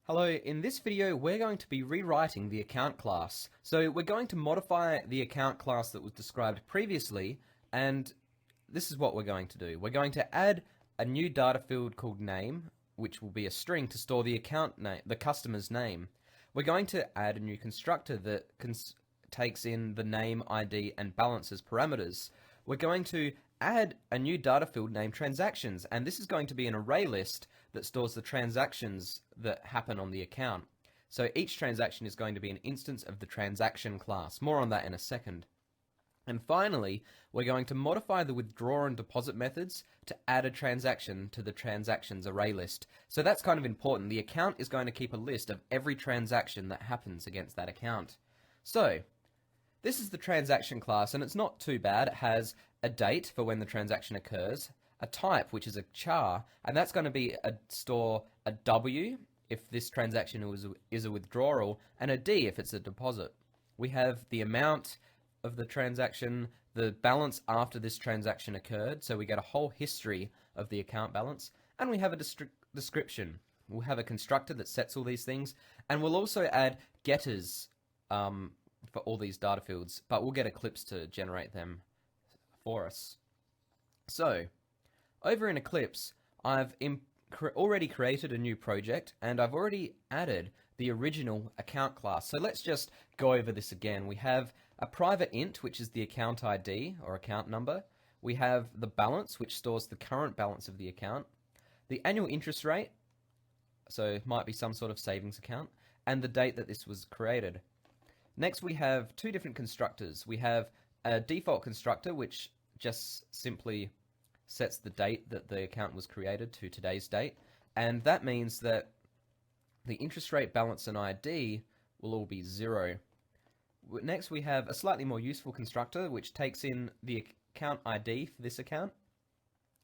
Hello, in this video we're going to be rewriting the account class. So we're going to modify the account class that was described previously, and this is what we're going to do. We're going to add a new data field called name, which will be a string to store the account name, the customer's name. We're going to add a new constructor that takes in the name, ID, and balance as parameters. We're going to add a new data field named transactions, and this is going to be an array list that stores the transactions that happen on the account. So each transaction is going to be an instance of the transaction class. More on that in a second. And finally, we're going to modify the withdraw and deposit methods to add a transaction to the transactions array list. So that's kind of important. The account is going to keep a list of every transaction that happens against that account. So this is the transaction class, and it's not too bad. It has a date for when the transaction occurs, a type, which is a char, and that's going to be store a W if this transaction is a withdrawal, and a D if it's a deposit. We have the amount of the transaction, the balance after this transaction occurred, so we get a whole history of the account balance, and we have a description. We'll have a constructor that sets all these things, and we'll also add getters for all these data fields, but we'll get Eclipse to generate them for us. So over in Eclipse, I've already created a new project, and I've already added the original account class. So let's just go over this again. We have a private int, which is the account ID or account number. We have the balance, which stores the current balance of the account. The annual interest rate, so it might be some sort of savings account, and the date that this was created. Next, we have two different constructors. We have a default constructor, which just simply sets the date that the account was created to today's date, and that means that the interest rate, balance, and ID will all be 0. Next, we have a slightly more useful constructor, which takes in the account ID for this account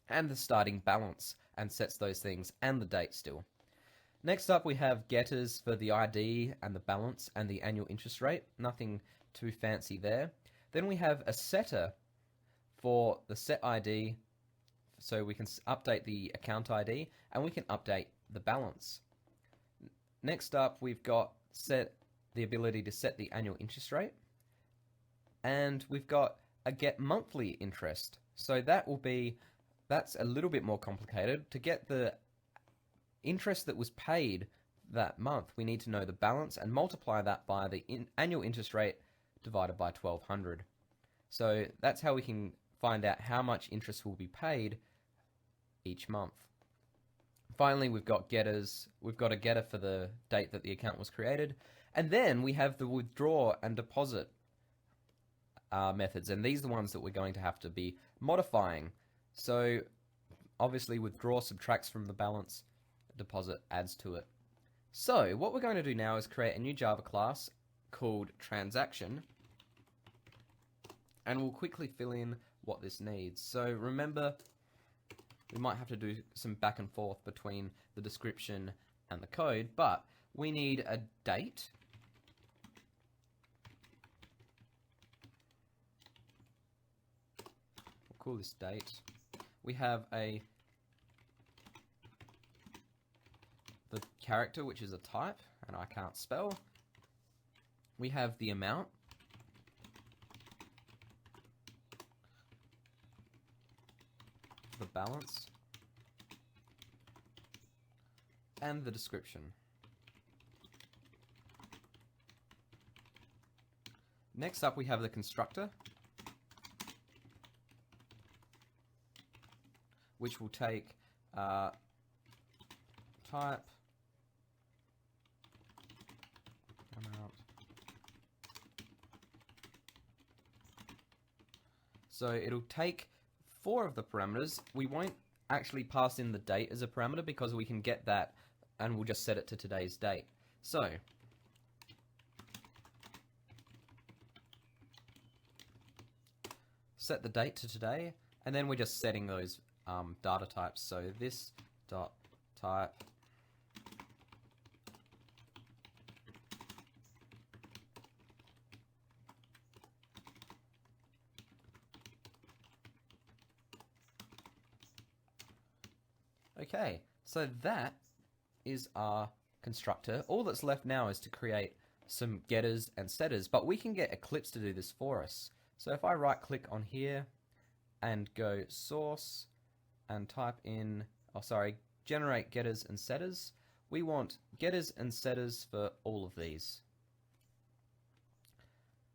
and the starting balance and sets those things and the date still. Next up, we have getters for the ID and the balance and the annual interest rate. Nothing too fancy there. Then we have a setter for the set ID, so we can update the account ID and we can update the balance. Next up, we've got the ability to set the annual interest rate, and we've got a get monthly interest. So that's a little bit more complicated. To get the interest that was paid that month, we need to know the balance and multiply that by the annual interest rate divided by 1200. So that's how we can find out how much interest will be paid each month. Finally, we've got getters. We've got a getter for the date that the account was created, and then we have the withdraw and deposit methods, and these are the ones that we're going to have to be modifying. So obviously withdraw subtracts from the balance, deposit adds to it. So what we're going to do now is create a new Java class called transaction, and we'll quickly fill in what this needs. So remember, we might have to do some back and forth between the description and the code, but we need a date, we'll call this date. We have the character, which is a type, and I can't spell. We have the amount. The balance. And the description. Next up, we have the constructor, which will take type, amount. So it'll take 4 of the parameters. We won't actually pass in the date as a parameter because we can get that and we'll just set it to today's date. So set the date to today, and then we're just setting those data types. So this dot type Okay, so that is our constructor. All that's left now is to create some getters and setters, but we can get Eclipse to do this for us. So if I right click on here and go source and type in, generate getters and setters, we want getters and setters for all of these.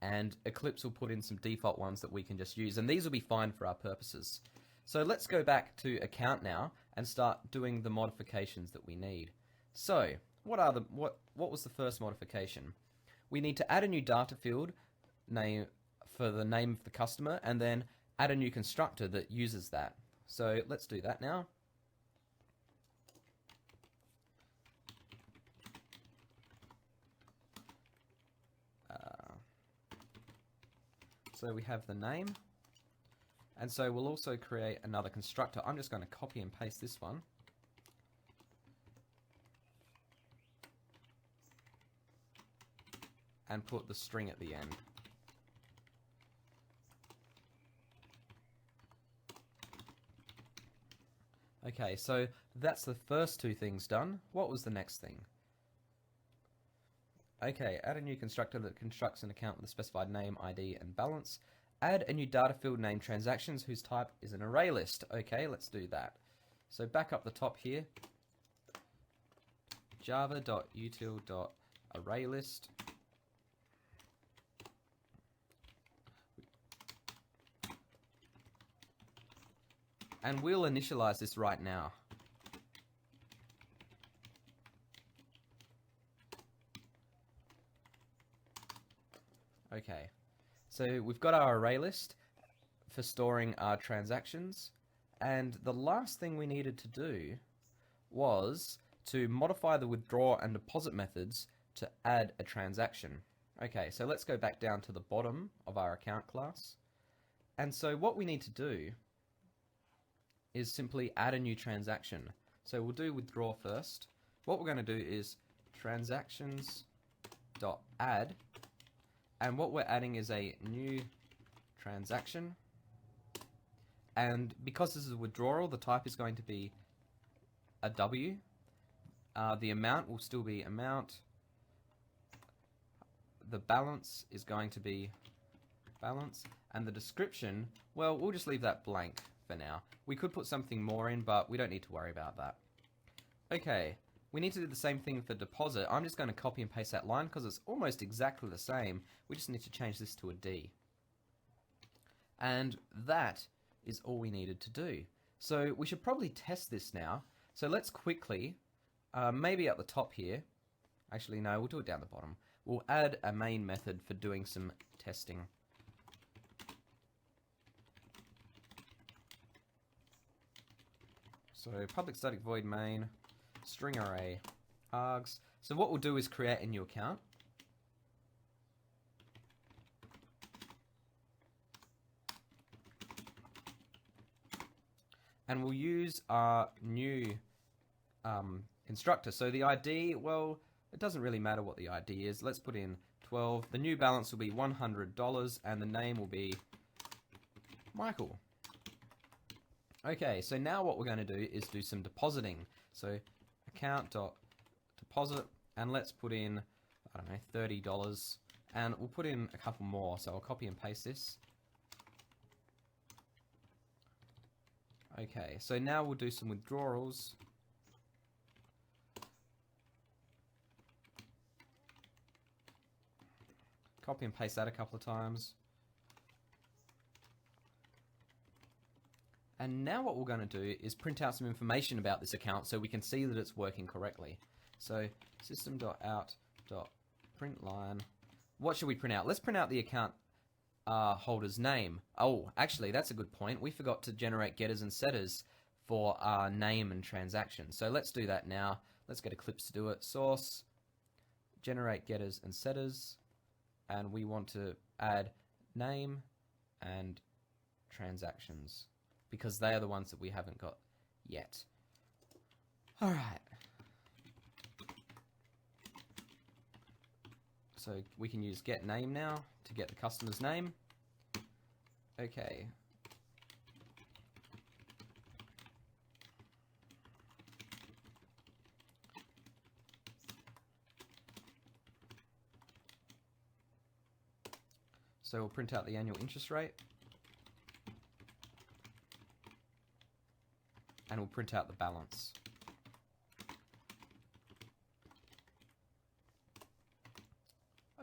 And Eclipse will put in some default ones that we can just use, and these will be fine for our purposes. So let's go back to account now and start doing the modifications that we need. So what was the first modification? We need to add a new data field name for the name of the customer, and then add a new constructor that uses that. So let's do that now. So we have the name, and so we'll also create another constructor. I'm just going to copy and paste this one. And put the string at the end. Okay, so that's the first two things done. What was the next thing? Okay, add a new constructor that constructs an account with a specified name, ID, and balance. Add a new data field named transactions whose type is an array list. Okay, let's do that. So back up the top here, java.util.ArrayList. And we'll initialize this right now. Okay, so we've got our array list for storing our transactions, and the last thing we needed to do was to modify the withdraw and deposit methods to add a transaction. Okay, so let's go back down to the bottom of our account class. And so what we need to do is simply add a new transaction. So we'll do withdraw first. What we're going to do is transactions.add, and what we're adding is a new transaction. And because this is a withdrawal, the type is going to be a W. The amount will still be amount. The balance is going to be balance. And the description, well, we'll just leave that blank for now. We could put something more in, but we don't need to worry about that. Okay, we need to do the same thing for deposit. I'm just going to copy and paste that line because it's almost exactly the same. We just need to change this to a D. And that is all we needed to do. So we should probably test this now. So let's quickly, maybe at the top here, actually no, we'll do it down the bottom. We'll add a main method for doing some testing. So public static void main, string array, args. So what we'll do is create a new account. And we'll use our new constructor. So the ID, well, it doesn't really matter what the ID is. Let's put in 12. The new balance will be $100 and the name will be Michael. Okay, so now what we're going to do is do some depositing. So account.deposit, and let's put in, I don't know, $30, and we'll put in a couple more. So I'll copy and paste this. Okay, so now we'll do some withdrawals. Copy and paste that a couple of times. And now what we're going to do is print out some information about this account so we can see that it's working correctly. So system.out.println. What should we print out? Let's print out the account holder's name. Oh, actually, that's a good point. We forgot to generate getters and setters for our name and transaction. So let's do that now. Let's get Eclipse to do it. Source, generate getters and setters, and we want to add name and transactions, because they are the ones that we haven't got yet. Alright. So we can use get name now to get the customer's name. Okay. So we'll print out the annual interest rate. And we'll print out the balance.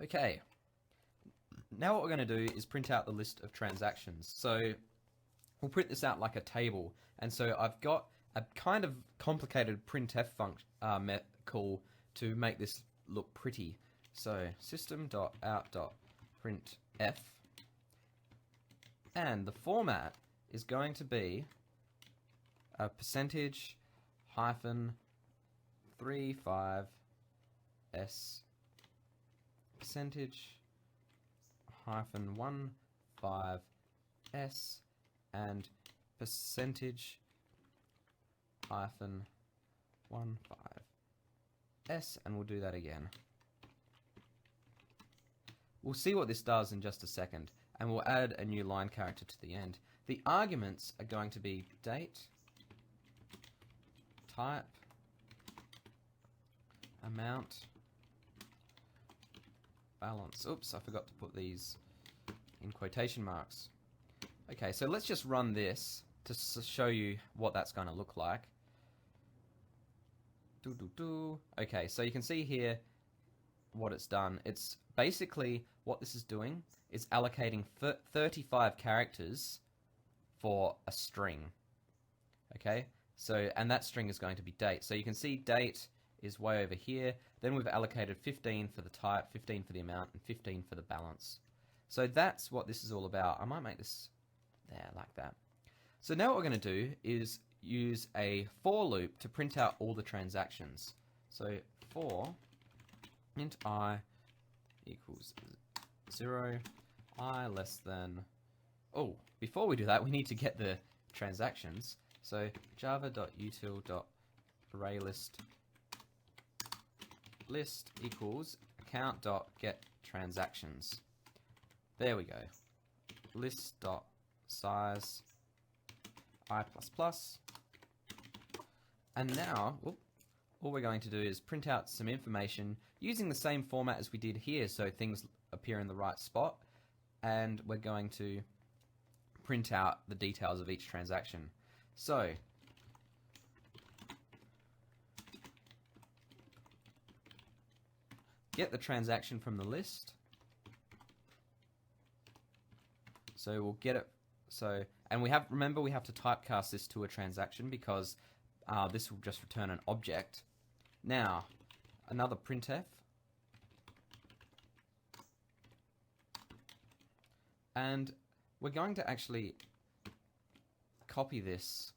Okay. Now what we're going to do is print out the list of transactions. So we'll print this out like a table. And so I've got a kind of complicated printf function call to make this look pretty. So system.out.printf, and the format is going to be a percentage hyphen 35s percentage hyphen 15s and percentage hyphen 15s, and we'll do that again. We'll see what this does in just a second, and we'll add a new line character to the end. The arguments are going to be date, type, amount, balance. Oops, I forgot to put these in quotation marks. Okay, so let's just run this to show you what that's going to look like. Okay, so you can see here what it's done. It's basically what this is doing is allocating 35 characters for a string. Okay, so and that string is going to be date. So you can see date is way over here. Then we've allocated 15 for the type, 15 for the amount, and 15 for the balance. So that's what this is all about. I might make this there like that. So now what we're going to do is use a for loop to print out all the transactions. So for int I equals 0, I less than... Oh, before we do that, we need to get the transactions. So java.util.ArrayList list equals account.getTransactions. There we go. List.size I++. And now, all we're going to do is print out some information using the same format as we did here, so things appear in the right spot, and we're going to print out the details of each transaction. So get the transaction from the list. So we'll get it. So, and remember we have to typecast this to a transaction because this will just return an object. Now, another printf, and we're going to actually copy this .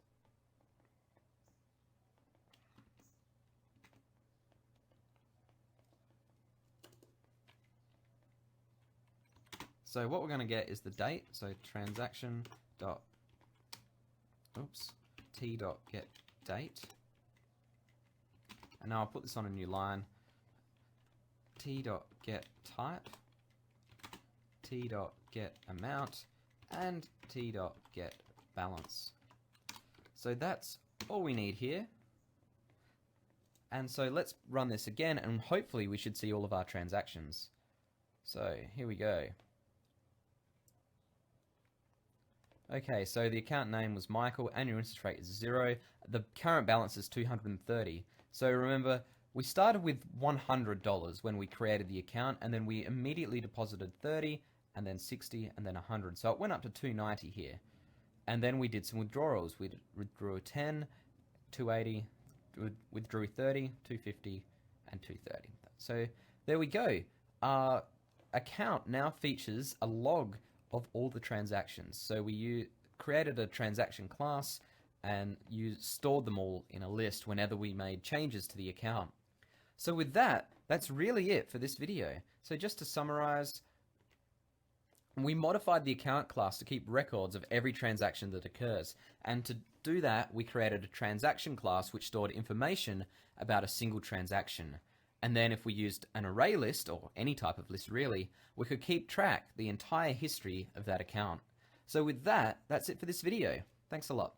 So what we're going to get is the date, so transaction dot t dot get date, and now I'll put this on a new line, t dot get type, t dot get amount, and t dot get balance. So that's all we need here. And so let's run this again, and hopefully we should see all of our transactions. So here we go. Okay, so the account name was Michael, annual interest rate is 0, the current balance is $230. So remember, we started with $100 when we created the account, and then we immediately deposited 30, and then 60, and then 100. So it went up to $290 here. And then we did some withdrawals. We withdrew 10, 280, withdrew 30, 250, and 230. So there we go. Our account now features a log of all the transactions. So we created a transaction class and stored them all in a list whenever we made changes to the account. So with that, that's really it for this video. So just to summarize, we modified the account class to keep records of every transaction that occurs. And to do that, we created a transaction class which stored information about a single transaction. And then if we used an array list, or any type of list really, we could keep track the entire history of that account. So with that, that's it for this video. Thanks a lot.